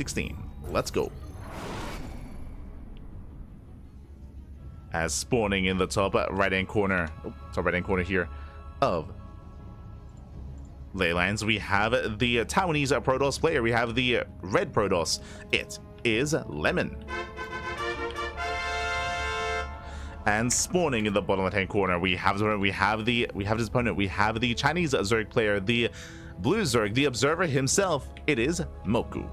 16. Let's go. As spawning in the top right-hand corner, top right-hand corner here of Leylands, we have the Taiwanese Protoss player. We have the red Protoss. It is Lemon. And spawning in the bottom left-hand corner, we have his opponent. We have the Chinese Zerg player, the blue Zerg, the observer himself. It is Mokou.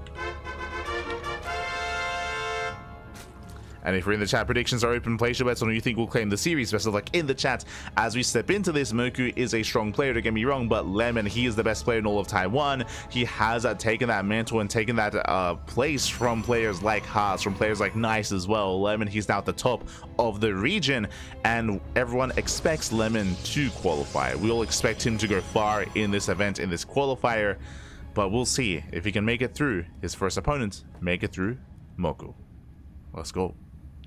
And if we're in the chat, predictions are open. Place your bets on who you think will claim the series. Best of luck in the chat as we step into this. Mokou is a strong player, don't get me wrong, but Lemon, he is the best player in all of Taiwan. He has taken that mantle and taken that place from players like Haas, from players like Nice as well. Lemon, he's now at the top of the region, and everyone expects Lemon to qualify. We all expect him to go far in this event, in this qualifier, but we'll see if he can make it through his first opponent, make it through Mokou. Let's go.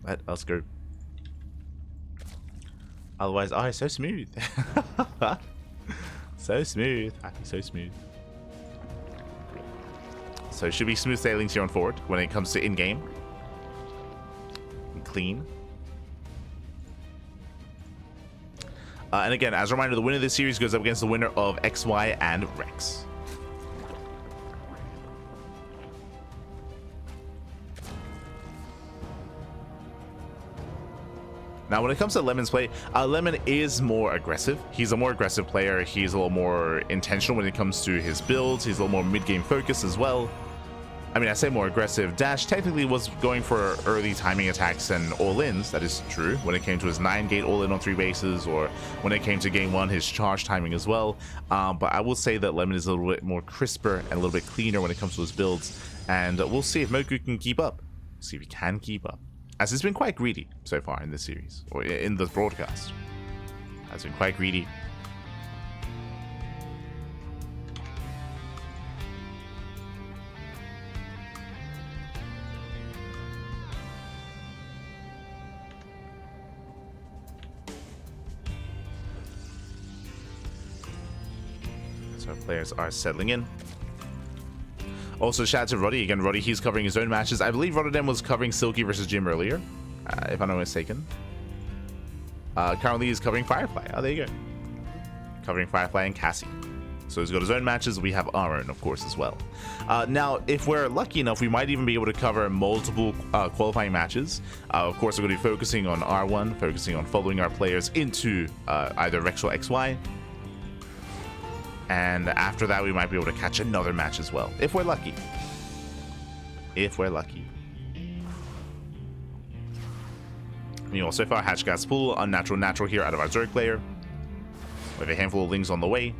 Let us go. Otherwise, oh, it's so smooth. So smooth. So smooth. So should be smooth sailings here on forward when it comes to in-game. Clean. And again, as a reminder, the winner of this series goes up against the winner of XY and Rex. Now, when it comes to Lemon's play, Lemon is more aggressive. He's a more aggressive player. He's a little more intentional when it comes to his builds. He's a little more mid-game focused as well. I mean, I say more aggressive. Dash technically was going for early timing attacks and all-ins. That is true when it came to his 9-gate all-in on 3 bases, or when it came to game 1, his charge timing as well. But I will say that Lemon is a little bit more crisper and a little bit cleaner when it comes to his builds. And we'll see if Mokou can keep up. See if he can keep up. As he's been quite greedy so far in this series, or in this broadcast. Has been quite greedy. So our players are settling in. Also, shout out to Roddy again. Roddy, he's covering his own matches. I believe Rotterdam was covering Silky versus Jim earlier, if I'm not mistaken. Currently, he's covering Firefly. Oh, there you go. Covering Firefly and Cassie. So he's got his own matches. We have our own, of course, as well. Now, if we're lucky enough, we might even be able to cover multiple qualifying matches. Of course, we're going to be focusing on R1, focusing on following our players into either Rex or XY. And after that, we might be able to catch another match as well, if we're lucky. If we're lucky. Meanwhile, so far, Hatch Gas Pool, Unnatural here out of our Zerg player. We have a handful of Lings on the way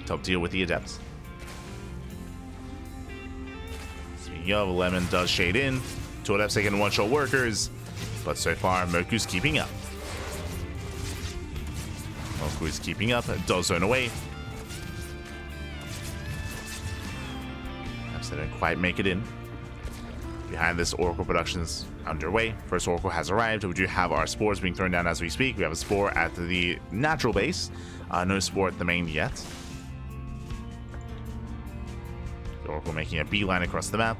to help deal with the Adepts. Speaking of, Lemon does shade in. 2 Adepts taking one-shot workers, but so far, Mokou's keeping up. Mokou is keeping up, does zone away. They don't quite make it in. Behind this, Oracle production's underway. First Oracle has arrived. We do have our spores being thrown down as we speak. We have a spore at the natural base. No spore at the main yet. The Oracle making a beeline across the map.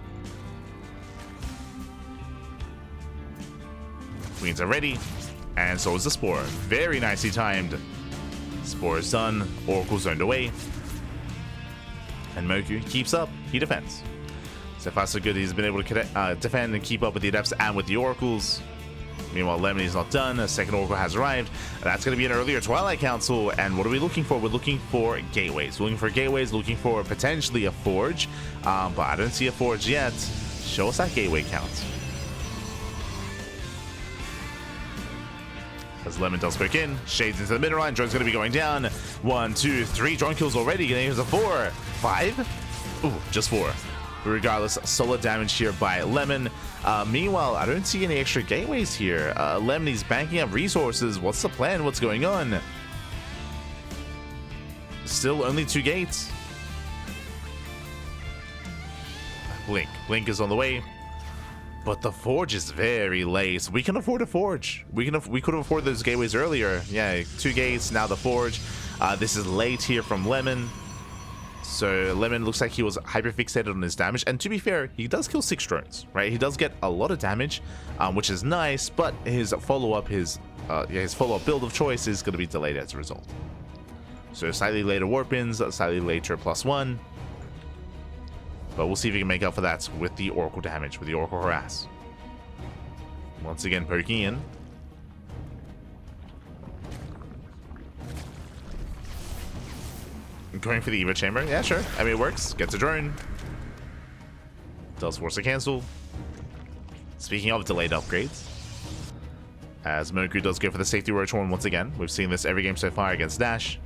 Queens are ready, and so is the spore. Very nicely timed. Spore is done. Oracle zoned away. And Mokou keeps up. He defends. So far, so good. He's been able to defend and keep up with the Adepts and with the Oracles. Meanwhile, Lemon is not done. A second Oracle has arrived. That's going to be an earlier Twilight Council. And what are we looking for? We're looking for gateways. We're looking for gateways, looking for potentially a Forge. But I don't see a Forge yet. Show us that gateway count. As Lemon does quick in, shades into the middle line. Drone's going to be going down. 1, 2, 3. Drone kills already. Getting a 4, 5. Ooh, just 4. But regardless, solid damage here by Lemon. Meanwhile, I don't see any extra gateways here. Lemon is banking up resources. What's the plan? What's going on? Still only 2 gates. Blink is on the way. But the Forge is very late. We can afford a Forge. We could have afforded those gateways earlier. Yeah, 2 gates, now the Forge. This is late here from Lemon. So Lemon looks like he was hyper fixated on his damage, and to be fair, he does kill 6 drones, right? He does get a lot of damage, which is nice, but his follow-up build of choice is going to be delayed as a result. So slightly later warp-ins, slightly later +1, but we'll see if he can make up for that with the Oracle damage, with the Oracle harass. Once again, poking in. Going for the Evo chamber. Yeah, sure. I mean, it works. Gets a drone. Does force a cancel. Speaking of delayed upgrades, as Mokou does go for the safety roach horn once again. We've seen this every game so far against Dash.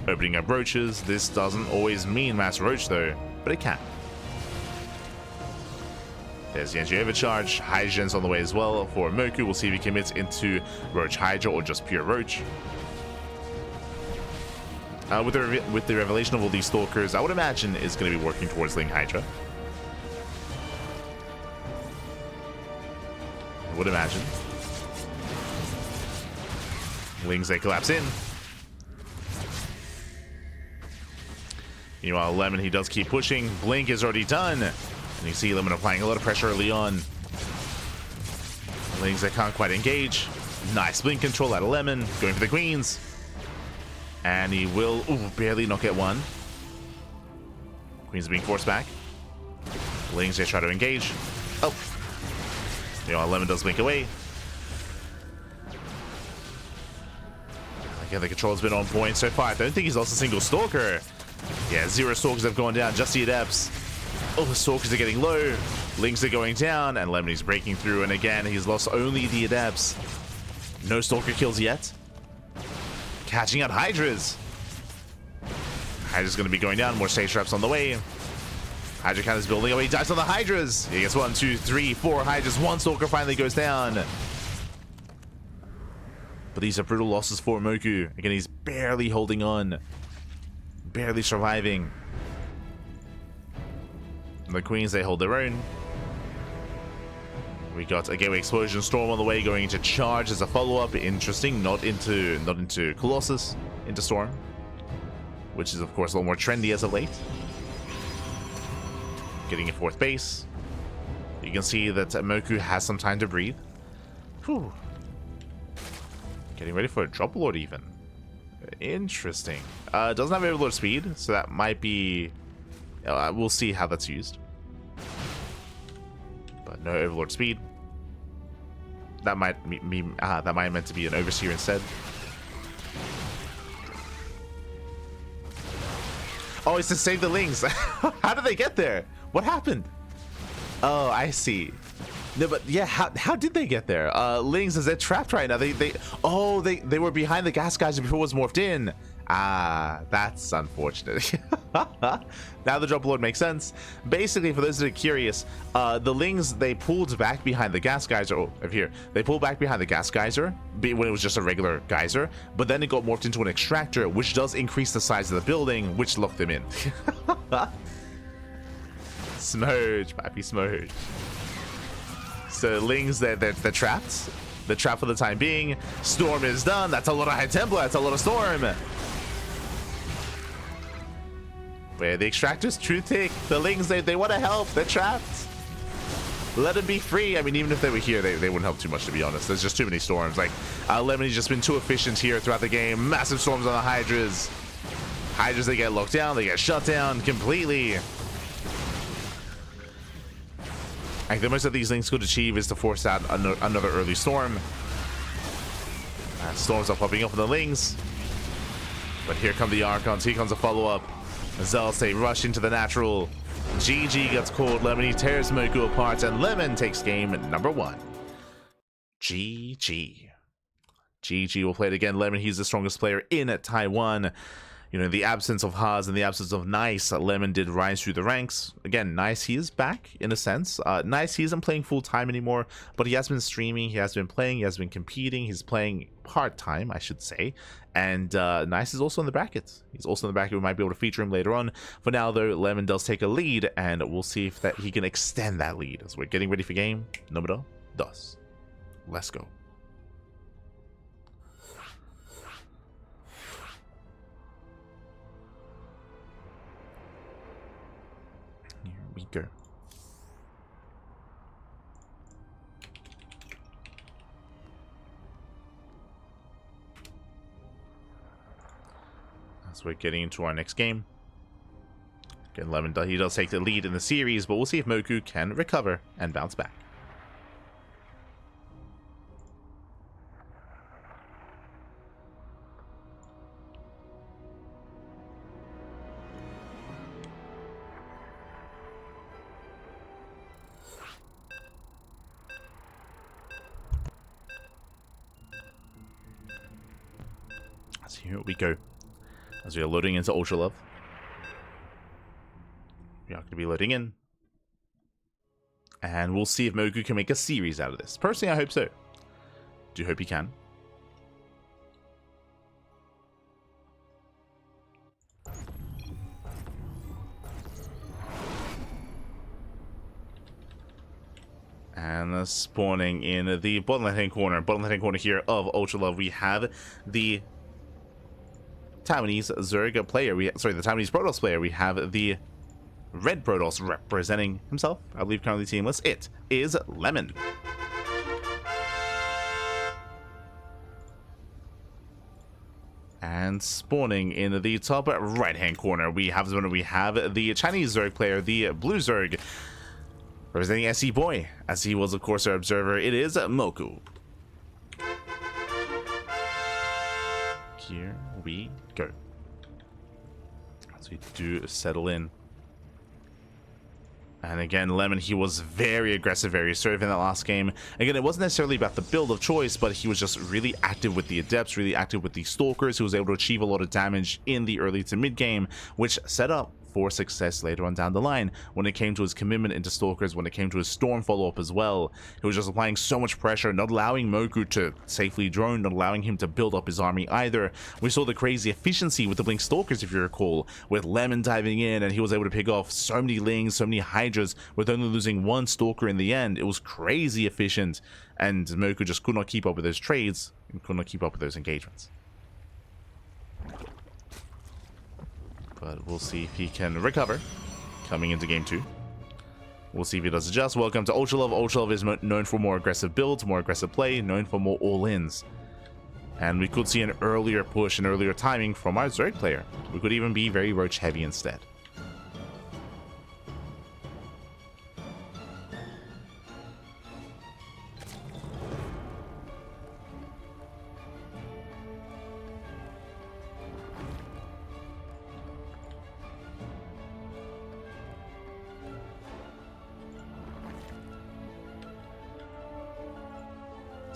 Opening up roaches. This doesn't always mean mass roach though, but it can. There's the energy overcharge. Hydrogen's on the way as well for Mokou. We'll see if he commits into Roach Hydra or just pure Roach. With the revelation of all these Stalkers, I would imagine is going to be working towards Ling Hydra. I would imagine. Lings, they collapse in. Meanwhile, Lemon, he does keep pushing. Blink is already done. And you see Lemon applying a lot of pressure early on. Lings, they can't quite engage. Nice blink control out of Lemon. Going for the queens. And he will barely not get one. Queens being forced back. Lings, they try to engage. Oh. Lemon does blink away. Again, the control's been on point so far. I don't think he's lost a single Stalker. Yeah, 0 Stalkers have gone down, just the Adepts. Oh, the Stalkers are getting low. Lings are going down, and Lemon is breaking through. And again, he's lost only the Adepts. No Stalker kills yet. Catching out Hydras. Hydra's going to be going down. More stage traps on the way. Hydra count is building away. He dies on the Hydras. He gets 1, 2, 3, 4 Hydras. 1 Stalker finally goes down. But these are brutal losses for Mokou. Again, he's barely holding on. Barely surviving. And the Queens, they hold their own. We got a Gateway Explosion Storm on the way, going into Charge as a follow-up. Interesting, not into Colossus, into Storm, which is of course a little more trendy as of late. Getting a 4th base. You can see that Mokou has some time to breathe. Whew. Getting ready for a Drop Lord even. Interesting. Doesn't have Overlord speed, so that might be... we'll see how that's used. But no Overlord speed. That might meant to be an Overseer instead. Oh, it's to save the Lings. How did they get there? What happened? Oh, I see. No, but yeah, how did they get there? Lings, is it trapped right now? They were behind the gas geyser before it was morphed in. Ah, that's unfortunate. Now the Drop Lord makes sense. Basically, for those that are curious, the Lings, they pulled back behind the gas geyser. Oh, over here. They pulled back behind the gas geyser when it was just a regular geyser, but then it got morphed into an extractor, which does increase the size of the building, which locked them in. Smurge, pappy Smurge. So Lings, they're trapped. They're trapped for the time being. Storm is done. That's a lot of High Templar. That's a lot of Storm. Where the Extractors, Truth Tick. The Lings, they want to help. They're trapped. Let them be free. I mean, even if they were here, they wouldn't help too much, to be honest. There's just too many Storms. Like, Lemon's just been too efficient here throughout the game. Massive Storms on the Hydras. Hydras, they get locked down. They get shut down completely. I think the most that these Lings could achieve is to force out another early Storm. Storms are popping up on the Lings. But here come the Archons. Here comes a follow-up. Zealots, they rush into the natural. GG gets called. Lemon tears Mokou apart, and Lemon takes game number 1. GG. GG will play it again. Lemon, he's the strongest player in Taiwan. You know, in the absence of Haas and the absence of Nice, Lemon did rise through the ranks. Again, Nice, he is back in a sense. Nice, he isn't playing full-time anymore, but he has been streaming, he has been playing, he has been competing, he's playing part-time, I should say. And Nice is also in the brackets. He's also in the bracket. We might be able to feature him later on. For now, though, Lemon does take a lead, and we'll see if he can extend that lead as we're getting ready for game number 2. Let's go. we go. As we're getting into our next game. Again, Lemon, he does take the lead in the series, but we'll see if Mokou can recover and bounce back. So here we go. As we are loading into Ultra Love. We are going to be loading in. And we'll see if Mokou can make a series out of this. Personally, I hope so. Do hope he can. And spawning in the bottom left-hand corner here of Ultra Love, we have the Taiwanese Zerg player. The Taiwanese Protoss player. We have the Red Protoss representing himself. I believe currently teamless. It is Lemon. And spawning in the top right-hand corner, we have the Chinese Zerg player, the Blue Zerg, representing SE Boy, as he was, of course, our observer. It is Mokou. Here we go. As we do settle in. And again, Lemon, he was very aggressive, very assertive in that last game. Again, it wasn't necessarily about the build of choice, but he was just really active with the Adepts, really active with the Stalkers. He was able to achieve a lot of damage in the early to mid game, which set up for success later on down the line when it came to his commitment into Stalkers, when it came to his Storm follow-up as well. He was just applying so much pressure, not allowing Mokou to safely drone, not allowing him to build up his army either. We saw the crazy efficiency with the Blink Stalkers, if you recall, with Lemon diving in, and he was able to pick off so many Lings, so many Hydras, with only losing one Stalker in the end. It was crazy efficient, and Mokou just could not keep up with those trades, and could not keep up with those engagements. But we'll see if he can recover coming into game 2. We'll see if he does adjust. Welcome to Ultra Love. Ultra Love is known for more aggressive builds, more aggressive play, known for more all-ins. And we could see an earlier push, an earlier timing from our Zerg player. We could even be very Roach heavy instead.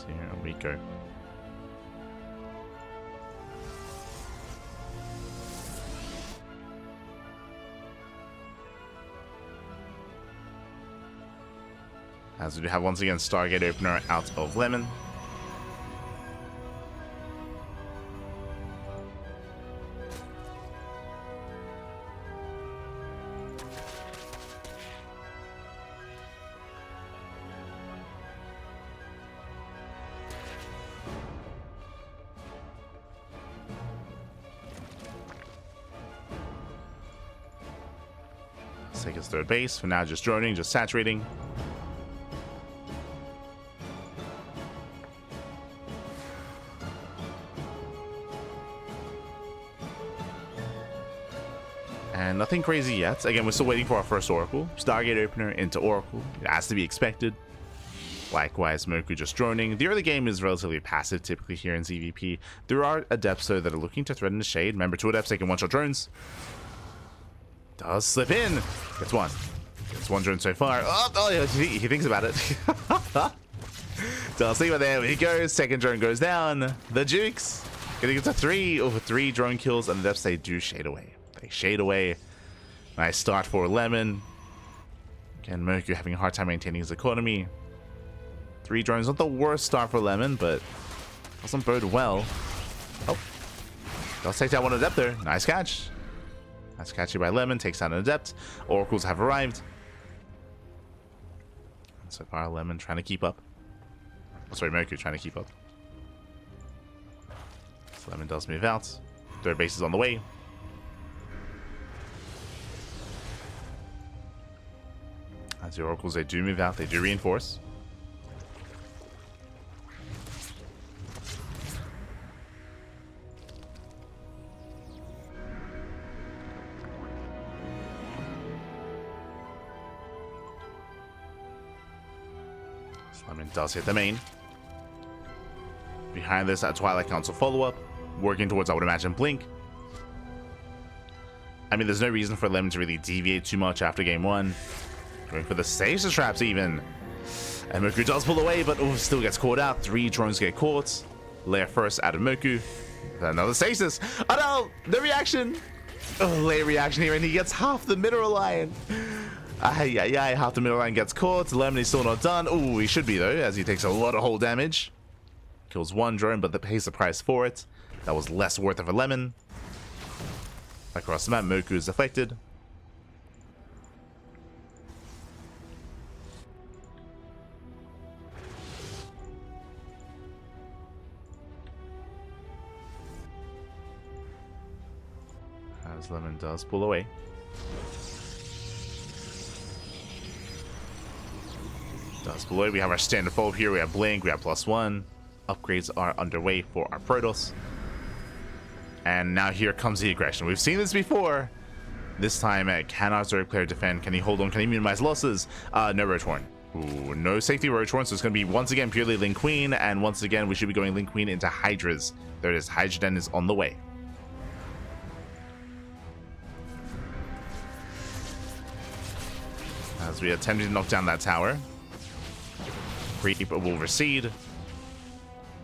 Here we go. As we have once again Stargate Opener out of Lemon. Take his third base. For now, just droning, just saturating. And nothing crazy yet. Again, we're still waiting for our first Oracle. Stargate Opener into Oracle. It has to be expected. Likewise, Mokou just droning. The early game is relatively passive, typically here in ZVP. There are Adepts, though, that are looking to threaten the Shade. Remember, 2 Adepts, they can one-shot drones. Does slip in. Gets one. Gets one drone so far. Oh, he thinks about it. Does think about there. He goes. Second drone goes down. The Dukes getting to 3 over 3 drone kills, and the Adepts, they do shade away. They shade away. Nice start for Lemon. Again, Mokou having a hard time maintaining his economy. 3 drones, not the worst start for Lemon, but doesn't bode well. Oh, does take down one Adept there. Nice catch. Nice catch here by Lemon. Takes down an Adept. Oracles have arrived. And so far, Lemon trying to keep up. Oh, sorry, Mokou trying to keep up. So Lemon does move out. Third base is on the way. As the oracles, they do move out, they do reinforce. Lemon does hit the main. Behind this, that Twilight Council follow-up, working towards, I would imagine, Blink. I mean, there's no reason for Lemon to really deviate too much after game 1. Going for the stasis traps even. And Mokou does pull away, but still gets caught out. 3 drones get caught. Lair first out of Mokou. Another stasis. Oh no! The reaction! Oh, Lair reaction here, and he gets half the mineral line. Half the middle line gets caught. Lemon is still not done. Oh, he should be though, as he takes a lot of hull damage. Kills 1 drone, but pays the price for it. That was less worth it for Lemon. Across the map, Mokou is affected. As Lemon does pull away. Below, we have our standard fold here. We have Blink, we have +1. Upgrades are underway for our Protoss. And now here comes the aggression. We've seen this before. This time, can our Zerg player defend? Can he hold on? Can he minimize losses? No Roach Horn. Ooh, no safety Roach Horn, so it's going to be once again purely Link Queen. And once again, we should be going Link Queen into Hydras. There it is. Hydra Den is on the way. As we attempt to knock down that tower. Creep will recede.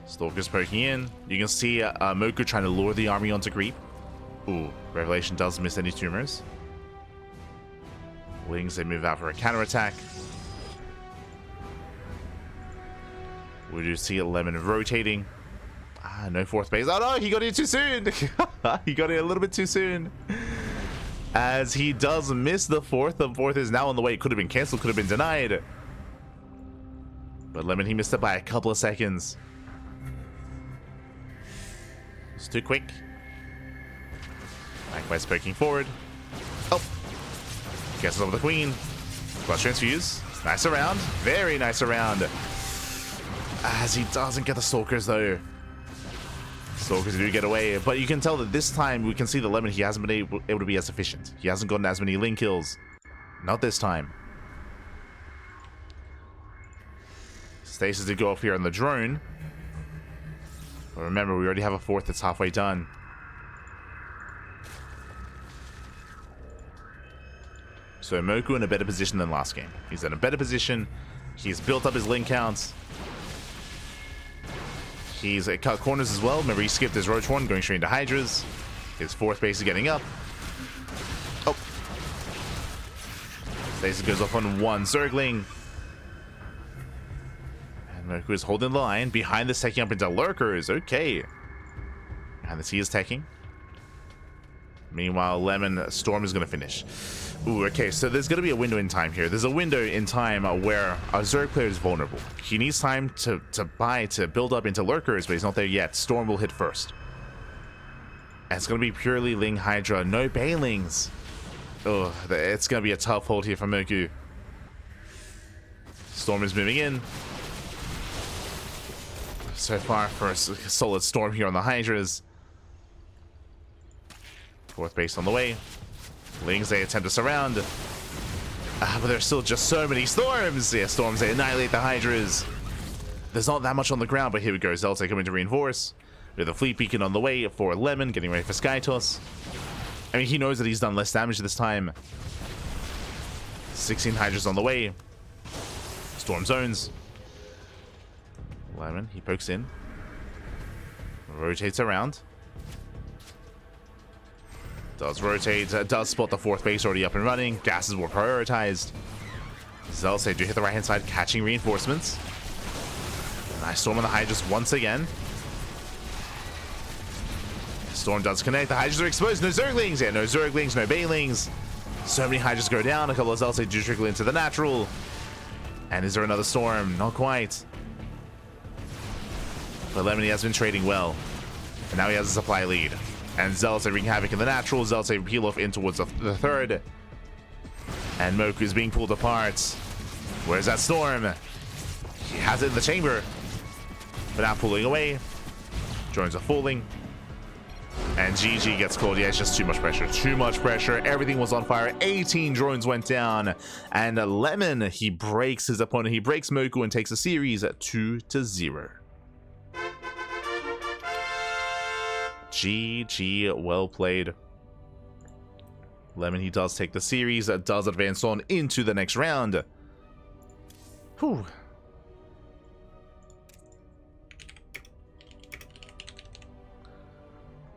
Stalker's poking in. You can see Mokou trying to lure the army onto creep. Ooh, Revelation does miss any tumors. Wings, they move out for a counterattack. We do see Lemon rotating. No 4th base. Oh no, he got in too soon. He got in a little bit too soon. As he does miss the 4th. The 4th is now on the way. It could have been cancelled, could have been denied. But Lemon, he missed it by a couple of seconds. It's too quick. Likewise, poking forward. Oh! Gets over the Queen. Clutch Transfuse. Nice around. Very nice around. As he doesn't get the Stalkers, though. Stalkers do get away. But you can tell that this time, we can see the Lemon, he hasn't been able to be as efficient. He hasn't gotten as many link kills. Not this time. Stasis did go off here on the drone. But remember, we already have a 4th that's halfway done. So Mokou in a better position than last game. He's in a better position. He's built up his link counts. He's cut corners as well. Remember, he skipped his Roach Horn, going straight into Hydras. His 4th base is getting up. Oh. Stasis goes off on 1 Zergling. Mokou is holding the line. Behind this, taking up into Lurkers. Okay. Behind this, he is taking. Meanwhile, Lemon, Storm is going to finish. Ooh, okay, so there's going to be a window in time here. There's a window in time where a Zerg player is vulnerable. He needs time to build up into Lurkers, but he's not there yet. Storm will hit first. And it's going to be purely Ling Hydra. No Bailings. Oh, it's going to be a tough hold here for Mokou. Storm is moving in. So far for a solid Storm here on the Hydras. 4th base on the way. Lings, they attempt to surround. But there's still just so many Storms. Yeah, Storms, they annihilate the Hydras. There's not that much on the ground, but here we go. Zelta coming to reinforce. With a fleet beacon on the way for Lemon, getting ready for Sky Toss. I mean, he knows that he's done less damage this time. 16 Hydras on the way. Storm zones. Lemon, he pokes in. Rotates around. Does rotate, does spot the 4th base already up and running. Gases were prioritized. Zelsa do hit the right hand side, catching reinforcements. Nice Storm on the Hydras once again. Storm does connect. The Hydras are exposed. No Zerglings. Yeah, no Zerglings, no Bailings. So many Hydras go down. A couple of Zelsa do trickle into the natural. And is there another Storm? Not quite. But Lemon, he has been trading well. And now he has a supply lead. And Zelsa wreaking havoc in the natural. Zelsa peel off in towards the 3rd. And Mokou is being pulled apart. Where's that Storm? He has it in the chamber. But now pulling away. Drones are falling. And GG gets called. Yeah, it's just too much pressure. Too much pressure. Everything was on fire. 18 drones went down. And Lemon, he breaks his opponent. He breaks Mokou and takes a series at 2-0. GG, well played. Lemon, he does take the series, does advance on into the next round. Whew.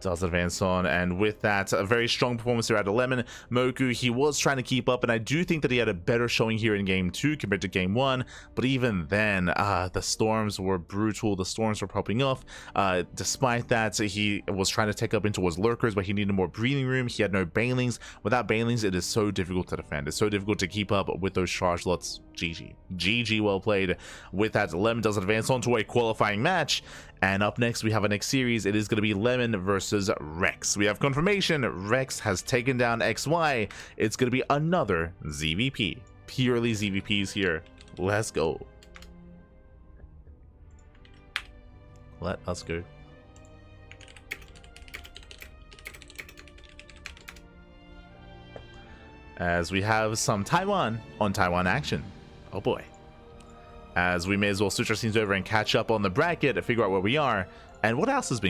Does advance on, and with that, a very strong performance here out of Lemon. Mokou, he was trying to keep up, and I do think that he had a better showing here in game 2 compared to game 1, but even then, the storms were brutal. The storms were popping off. Despite that, he was trying to take up into his lurkers, but he needed more breathing room. He had no banelings. Without banelings, it is so difficult to defend. It's so difficult to keep up with those charge lots. GG. GG, well played. With that, Lemon does advance on to a qualifying match. And up next, we have a next series. It is going to be Lemon versus Rex. We have confirmation. Rex has taken down XY. It's going to be another ZVP. Purely ZVPs here. Let's go. Let us go. As we have some Taiwan on Taiwan action. Oh boy. As we may as well switch our scenes over and catch up on the bracket to figure out where we are and what else has been